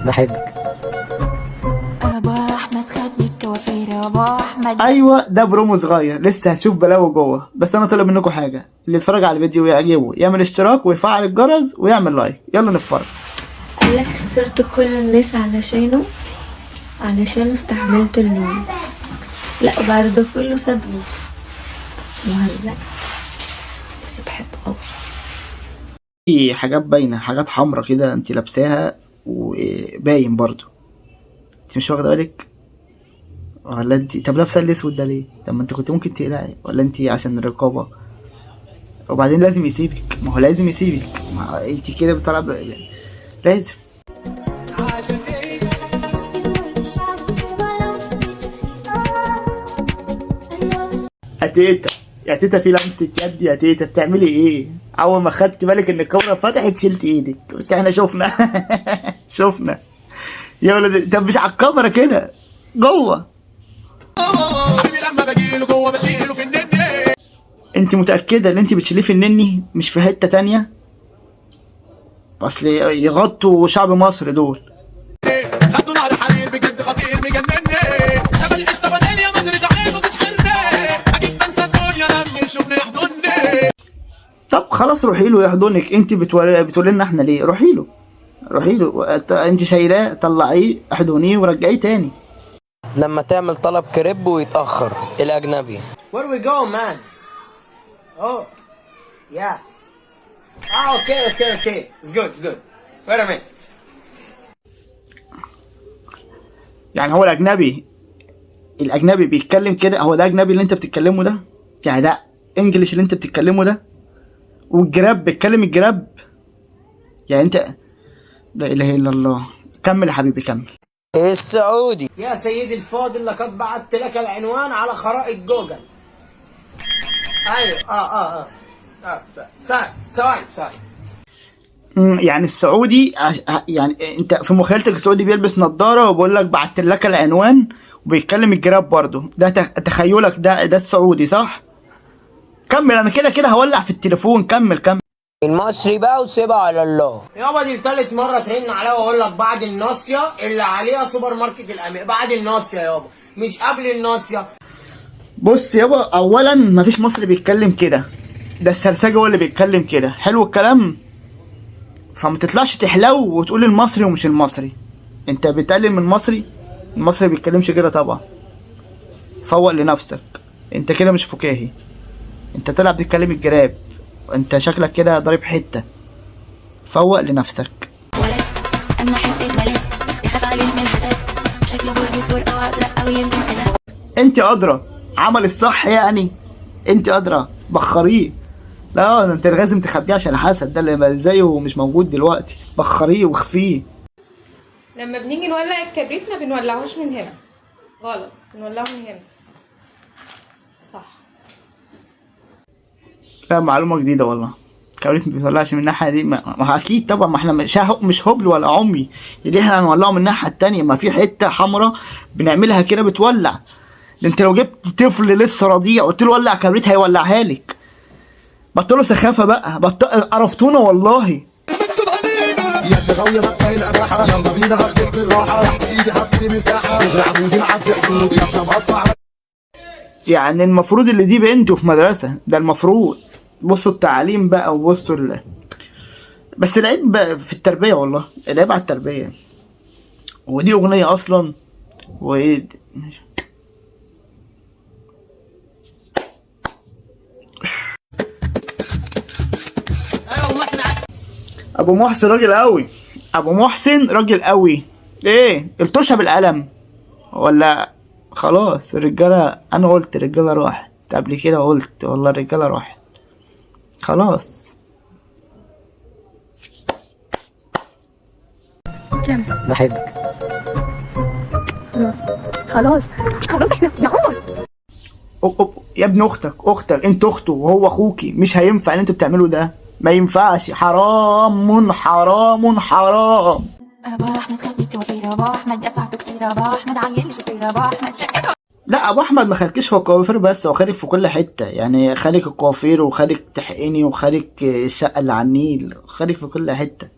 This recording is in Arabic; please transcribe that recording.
بحبك. ابو احمد خدني الكوافير يا ابو احمد. ايوه ده برومو صغير لسه هتشوف بلاوي جوه، بس انا طالب منكم حاجه، اللي يتفرج على الفيديو ويعجبه يعمل اشتراك ويفعل الجرس ويعمل لايك. يلا نتفرج. قال لك خسرت كل الناس علشانه استحملت اللوم. لا بعد ده كله سابني مهزأ، بس بحبه قوي. في حاجات باينه، حاجات حمرا كده انت لابساها وباين برضو. انت مش واخده بالك ولا انت؟ طب لابسه الاسود ده ليه؟ طب ما انت كنت ممكن تقلعي، ولا انت عشان الرقابه؟ وبعدين لازم يسيبك، ما هو لازم يسيبك، ما انت كده بتلعب لازم. يا تيتا يا تيتا في لمسة يد يا تيتا، بتعملي ايه؟ اول ما خدت بالك ان الكاميرا فتحت شلت ايدك، بس احنا شفنا شفنا يا ولد. طب مش على الكاميرا كده جوه. انت متأكدة ان انت بتشيليه في النني مش في حتة تانية؟ اصل يغطوا شعب مصر دول. خدوا نهر حرير بجد خطير مجنني، جبل قشطة فانيليا مصر تعيب وتسحرني، اكيد بنسى الدنيا لما يشوفني يحضني. طب خلاص روحي له يحضنك، انت بتقولي لنا احنا ليه؟ روحي له انت شايلاه، طلعيه احضنيه ورجعيه تاني. لما تعمل طلب كريب ويتأخر الأجنبي. Where do we go, man? Oh, yeah. Ah, okay. It's good. Wait a minute. يعني هو الأجنبي بيتكلم كده؟ هو ده أجنبي اللي أنت بتتكلمه ده؟ يعني ده إنجليش اللي أنت بتتكلمه ده؟ والجراب بيتكلم الجراب؟ يعني أنت لا إله إلا الله. كمل يا حبيبي كمل. السعودي. يا سيدي الفاضل لقد بعثت لك العنوان على خرائط جوجل. ايوه ثواني. يعني السعودي يعني انت في مخيلتك السعودي بيلبس نظارة وبيقول لك بعت لك العنوان وبيتكلم الجراب برضه، ده تخيلك ده السعودي صح؟ كمل، انا كده هولع في التليفون. كمل. المصري بقى وسيبها على الله. يابا دي ثالث مرة ترن عليا واقول لك بعد الناصية اللي عليها سوبر ماركت الأمير، بعد الناصية يابا مش قبل الناصية. بص يابا، اولا مفيش مصري بيتكلم كده، ده السرسجي هو اللي بيتكلم كده. حلو الكلام؟ فما تطلعش تحلو وتقول المصري ومش المصري. انت بتقلل من المصري بيتكلمش كده طبعا. فوق لنفسك، انت كده مش فكاهي، انت طلع بتتكلم الجراب، انت شكلك كده ضارب حته. فوق لنفسك. ولد اما حته ولد يخاف عليه من الحسد، شكله برجر او ازرق او يمكن ازرق. انت ادرى عمل الصح، يعني انت ادرى بخريه. لا ده انت لازم تخبيه عشان الحسد ده اللي زيه مش موجود دلوقتي. بخريه واخفيه. لما بنيجي نولع الكبريت ما بنولعوش من هنا، غلط، بنولعه من هنا صح. لا معلومه جديده والله. الكبريت ما بيطلعش من الناحيه دي، ما اكيد طبعا، ما احنا مش هبل ولا عمي اللي احنا هنولعه من الناحيه التانيه. ما في حته حمراء بنعملها كده بتولع. ده انت لو جبت طفل لسه رضيع قلت له ولع كبريت هيولعها لك. بطلوا سخافه بقى، قرفتونا والله. يا تغوي بقى الراحة يلا بينا هاخدك بالراحة تحت ايدي حطني مرتاحة ازرع عمودي معدي حدود يا مقطع. يعني المفروض اللي دي بنته في مدرسة، ده المفروض. بصوا التعليم بقى وبصوا بس العيب في التربية والله، العيب على التربية. ودي أغنية أصلا وإيه أبو محسن راجل قوي. إيه التوشة بالقلم ولا خلاص؟ الرجالة أنا قلت الرجالة راحت قبل كده، قلت والله الرجالة راحت خلاص. بحبك. خلاص احنا يا عمر. يا ابن اختك انت اخته وهو اخوكي، مش هينفع اللي انتوا بتعملوه ده، ما ينفعش. حرام. ابو احمد خدني الكوافير ابو احمد دفعته كتير ابو احمد عيل لي شوفير ابو احمد شقته. لا ابو احمد ما خدكش في الكوافير بس، هو خدك في كل حته، يعني خدك الكوافير وخدك تحقيني وخدك الشقه اللي على النيل، خدك في كل حته.